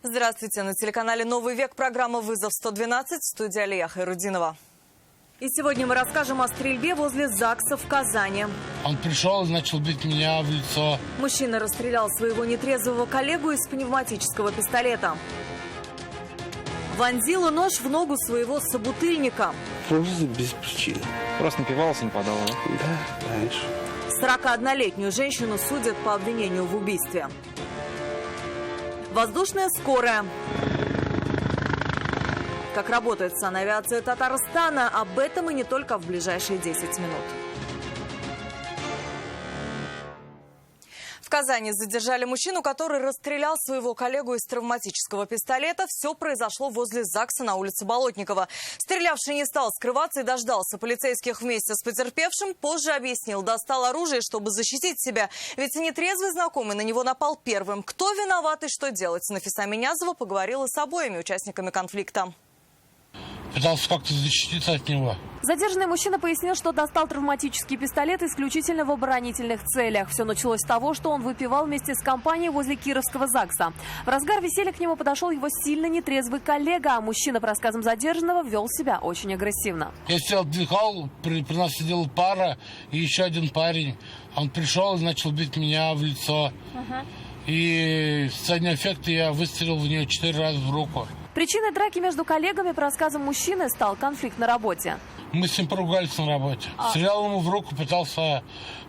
Здравствуйте. На телеканале «Новый век» программа «Вызов 112», в студии Алия Хайрудинова. И сегодня мы расскажем о стрельбе возле ЗАГСа в Казани. Он пришел и начал бить меня в лицо. Мужчина расстрелял своего нетрезвого коллегу из пневматического пистолета. Вонзила нож в ногу своего собутыльника. Просто без причины. Просто напивался, не подал, да? Да, конечно. 41-летнюю женщину судят по обвинению в убийстве. Воздушная скорая. Как работает санавиация Татарстана, об этом и не только в ближайшие 10 минут. В Казани задержали мужчину, который расстрелял своего коллегу из травматического пистолета. Все произошло возле ЗАГСа на улице Болотникова. Стрелявший не стал скрываться и дождался полицейских вместе с потерпевшим. Позже объяснил, достал оружие, чтобы защитить себя. Ведь нетрезвый знакомый на него напал первым. Кто виноват и что делать? Нафиса Минязова поговорила с обоими участниками конфликта. Пытался как-то защититься от него. Задержанный мужчина пояснил, что достал травматический пистолет исключительно в оборонительных целях. Все началось с того, что он выпивал вместе с компанией возле Кировского ЗАГСа. В разгар веселья к нему подошел его сильно нетрезвый коллега, а мужчина, по рассказам задержанного, вел себя очень агрессивно. Я сел, отдыхал, при нас сидела пара и еще один парень. Он пришел и начал бить меня в лицо. И в социальном эффекте я выстрелил в нее 4 раза в руку. Причиной драки между коллегами, по рассказам мужчины, стал конфликт на работе. Мы с ним поругались на работе. Стрелял ему в руку, пытался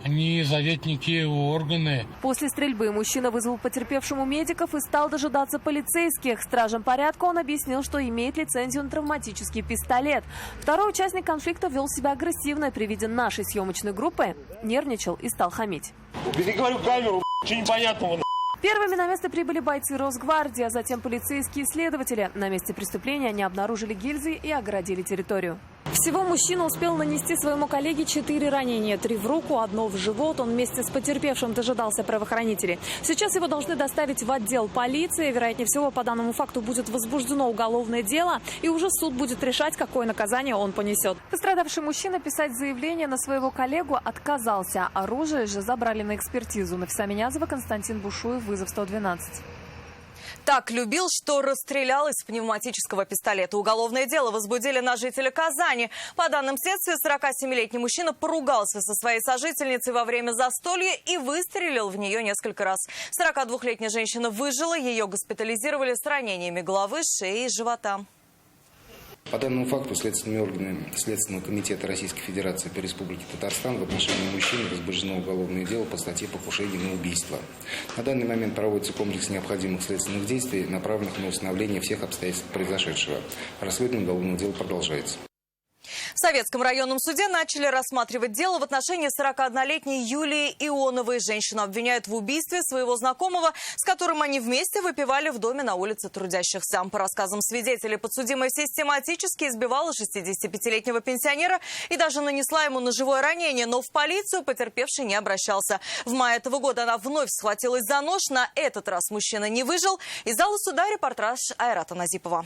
не задеть никакие органы. После стрельбы мужчина вызвал потерпевшему медиков и стал дожидаться полицейских. Стражам порядка он объяснил, что имеет лицензию на травматический пистолет. Второй участник конфликта вел себя агрессивно. При виде нашей съемочной группы нервничал и стал хамить. Я говорю, камеру, что непонятного. Первыми на место прибыли бойцы Росгвардии, а затем полицейские следователи. На месте преступления они обнаружили гильзы и огородили территорию. Всего мужчина успел нанести своему коллеге 4 ранения. 3 в руку, 1 в живот. Он вместе с потерпевшим дожидался правоохранителей. Сейчас его должны доставить в отдел полиции. Вероятнее всего, по данному факту будет возбуждено уголовное дело. И уже суд будет решать, какое наказание он понесет. Пострадавший мужчина писать заявление на своего коллегу отказался. Оружие же забрали на экспертизу. Нафиса Минязова, Константин Бушуев, Вызов 112. Так любил, что расстрелял из пневматического пистолета. Уголовное дело возбудили на жителя Казани. По данным следствия, 47-летний мужчина поругался со своей сожительницей во время застолья и выстрелил в нее несколько раз. 42-летняя женщина выжила, ее госпитализировали с ранениями головы, шеи и живота. По данному факту следственными органами Следственного комитета Российской Федерации по Республике Татарстан в отношении мужчины возбуждено уголовное дело по статье «Покушение на убийство». На данный момент проводится комплекс необходимых следственных действий, направленных на установление всех обстоятельств произошедшего. Расследование уголовного дела продолжается. В Советском районном суде начали рассматривать дело в отношении 41-летней Юлии Ионовой. Женщину обвиняют в убийстве своего знакомого, с которым они вместе выпивали в доме на улице Трудящихся. По рассказам свидетелей, подсудимая систематически избивала 65-летнего пенсионера и даже нанесла ему ножевое ранение, но в полицию потерпевший не обращался. В мае этого года она вновь схватилась за нож. На этот раз мужчина не выжил. Из зала суда репортаж Айрата Назипова.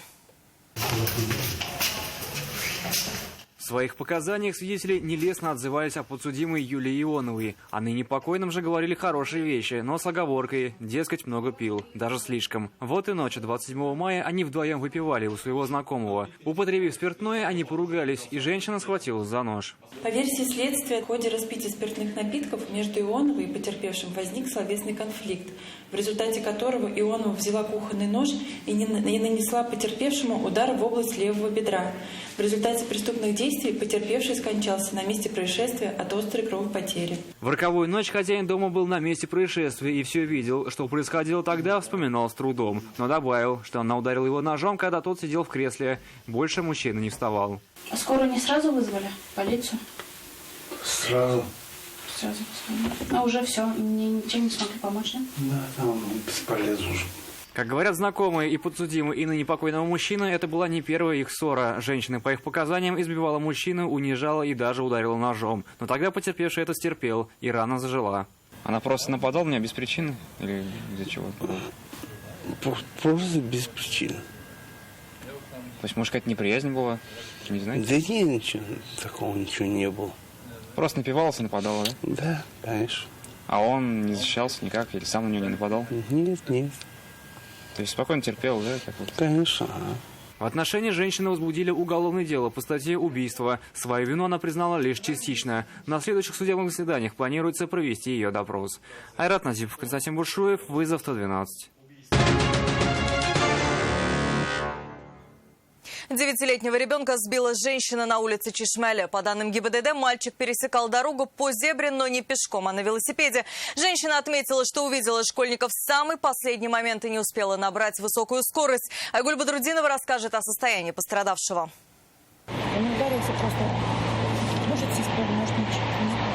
В своих показаниях свидетели нелестно отзывались о подсудимой Юлии Ионовой. О ныне покойном же говорили хорошие вещи, но с оговоркой, дескать, много пил, даже слишком. Вот и ночью 27 мая они вдвоем выпивали у своего знакомого. Употребив спиртное, они поругались, и женщина схватилась за нож. По версии следствия, в ходе распития спиртных напитков между Ионовой и потерпевшим возник словесный конфликт, в результате которого Ионова взяла кухонный нож и нанесла потерпевшему удар в область левого бедра. В результате преступных действий потерпевший скончался на месте происшествия от острой кровопотери. В роковую ночь хозяин дома был на месте происшествия и все видел. Что происходило тогда, вспоминал с трудом. Но добавил, что она ударила его ножом, когда тот сидел в кресле. Больше мужчина не вставал. А скорую не сразу вызвали? Полицию? Сразу. Сразу вызвали. А уже все, ничем не смогли помочь, да? Да, там бесполезно уже. Как говорят знакомые и подсудимые, и ныне покойного мужчины, это была не первая их ссора. Женщина, по их показаниям, избивала мужчину, унижала и даже ударила ножом. Но тогда потерпевший это стерпел, и рана зажила. Она просто нападала на меня без причины? Или из-за чего? Просто без причины. То есть, может, какая-то неприязнь была? Не знаете? Да нет, ничего, такого ничего не было. Просто напивался, нападал, да? Да, конечно. А он не защищался никак или сам на него не нападал? Нет, нет. То есть спокойно терпел, да? Как вот? Конечно. В отношении женщины возбудили уголовное дело по статье «Убийство». Свою вину она признала лишь частично. На следующих судебных заседаниях планируется провести ее допрос. Айрат Назипов, Константин Бушуев, Вызов 112. 9-летнего ребенка сбила женщина на улице Чишмеле. По данным ГИБДД, мальчик пересекал дорогу по зебре, но не пешком, а на велосипеде. Женщина отметила, что увидела школьников в самый последний момент и не успела набрать высокую скорость. Айгуль Бадрудинова расскажет о состоянии пострадавшего. Он ударился просто. Может, сестра, может, ничего.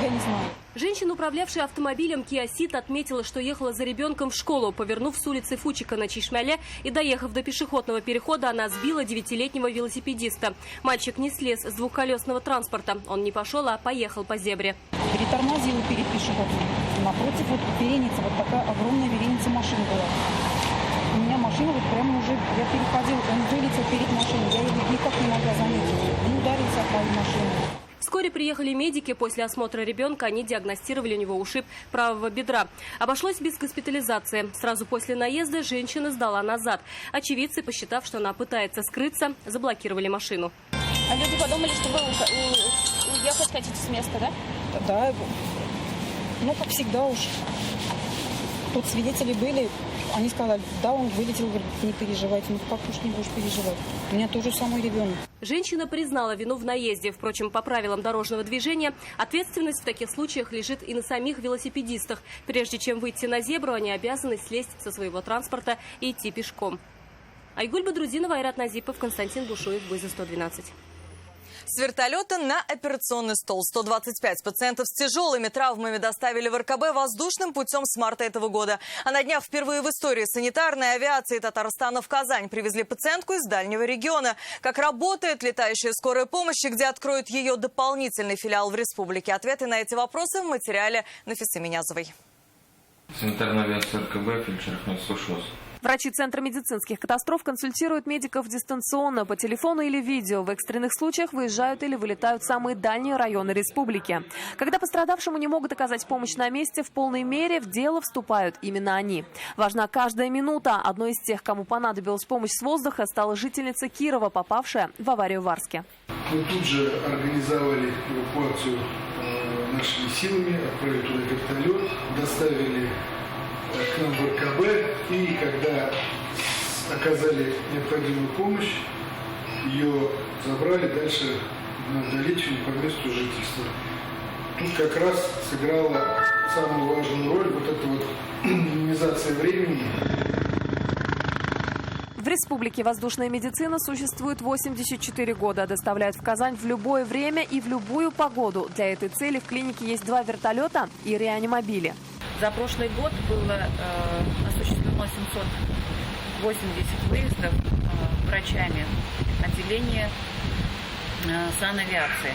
Я не знаю. Женщина, управлявшая автомобилем Kia Ceed, отметила, что ехала за ребенком в школу. Повернув с улицы Фучика на Чишмеле и доехав до пешеходного перехода, она сбила 9-летнего велосипедиста. Мальчик не слез с двухколесного транспорта. Он не пошел, а поехал по зебре. Притормозила перед пешеходом. Напротив вот вереница, вот такая огромная вереница машин была. У меня машина вот прямо уже, я переходила, он вылетел перед машиной. Я его никак не могла заметить. Он ударился о мою машину. Вскоре приехали медики. После осмотра ребенка они диагностировали у него ушиб правого бедра. Обошлось без госпитализации. Сразу после наезда женщина сдала назад. Очевидцы, посчитав, что она пытается скрыться, заблокировали машину. А люди подумали, что вы уехать хотите с места, да? Да, ну как всегда уж. Тут свидетели были, они сказали, да, он вылетел, говорит, не переживайте, ну как уж не будешь переживать. У меня тоже самый ребенок. Женщина признала вину в наезде. Впрочем, по правилам дорожного движения ответственность в таких случаях лежит и на самих велосипедистах. Прежде чем выйти на зебру, они обязаны слезть со своего транспорта и идти пешком. Айгуль Бадрудинова, Айрат Назипов, Константин Бушуев, Вызов 112. С вертолета на операционный стол. 125 пациентов с тяжелыми травмами доставили в РКБ воздушным путем с марта этого года. А на днях впервые в истории санитарной авиации Татарстана в Казань привезли пациентку из дальнего региона. Как работает летающая скорая помощь и где откроют ее дополнительный филиал в республике? Ответы на эти вопросы в материале Нафисы Минязовой. Санитарная авиация РКБ, фельдшер Ахмед, слушаю вас. Врачи Центра медицинских катастроф консультируют медиков дистанционно, по телефону или видео. В экстренных случаях выезжают или вылетают в самые дальние районы республики. Когда пострадавшему не могут оказать помощь на месте, в полной мере в дело вступают именно они. Важна каждая минута. Одной из тех, кому понадобилась помощь с воздуха, стала жительница Кирова, попавшая в аварию в Арске. Мы тут же организовали эвакуацию нашими силами, отправили туда вертолет, доставили к нам в РКБ, и когда оказали необходимую помощь, ее забрали дальше на долечивание по месту жительства. Тут как раз сыграла самую важную роль вот эта вот минимизация времени. В республике воздушная медицина существует 84 года. Доставляют в Казань в любое время и в любую погоду. Для этой цели в клинике есть 2 вертолета и реанимобили. За прошлый год было осуществлено 780 выездов врачами отделения санавиации.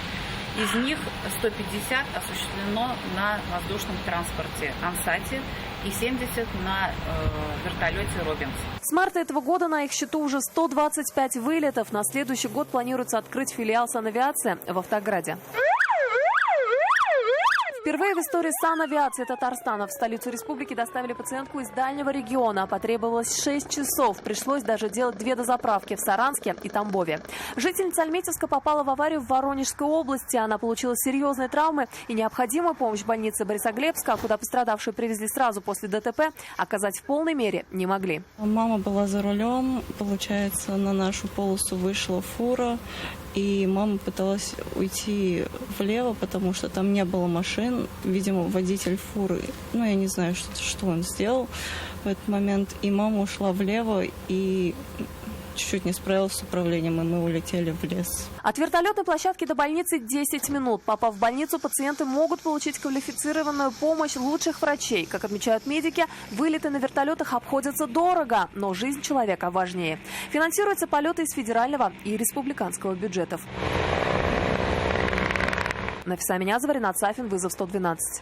Из них 150 осуществлено на воздушном транспорте «Ансате» и 70 на вертолете «Робинс». С марта этого года на их счету уже 125 вылетов. На следующий год планируется открыть филиал санавиации в Автограде. Впервые в истории санавиации Татарстана в столицу республики доставили пациентку из дальнего региона. Потребовалось 6 часов. Пришлось даже делать 2 дозаправки в Саранске и Тамбове. Жительница Альметьевска попала в аварию в Воронежской области. Она получила серьезные травмы и необходимую помощь в больнице Борисоглебска, куда пострадавшую привезли сразу после ДТП, оказать в полной мере не могли. Мама была за рулем. Получается, на нашу полосу вышла фура. И мама пыталась уйти влево, потому что там не было машин. Видимо, водитель фуры, я не знаю, что он сделал в этот момент. И мама ушла влево и чуть-чуть не справилась с управлением, и мы улетели в лес. От вертолетной площадки до больницы 10 минут. Попав в больницу, пациенты могут получить квалифицированную помощь лучших врачей. Как отмечают медики, вылеты на вертолетах обходятся дорого, но жизнь человека важнее. Финансируются полеты из федерального и республиканского бюджетов. Нафиса Минязова, Ринат Сафин, Вызов 112.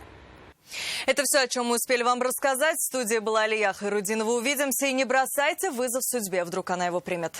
Это все, о чем мы успели вам рассказать. В студии была Алия Хайрудинова. Увидимся и не бросайте вызов судьбе. Вдруг она его примет.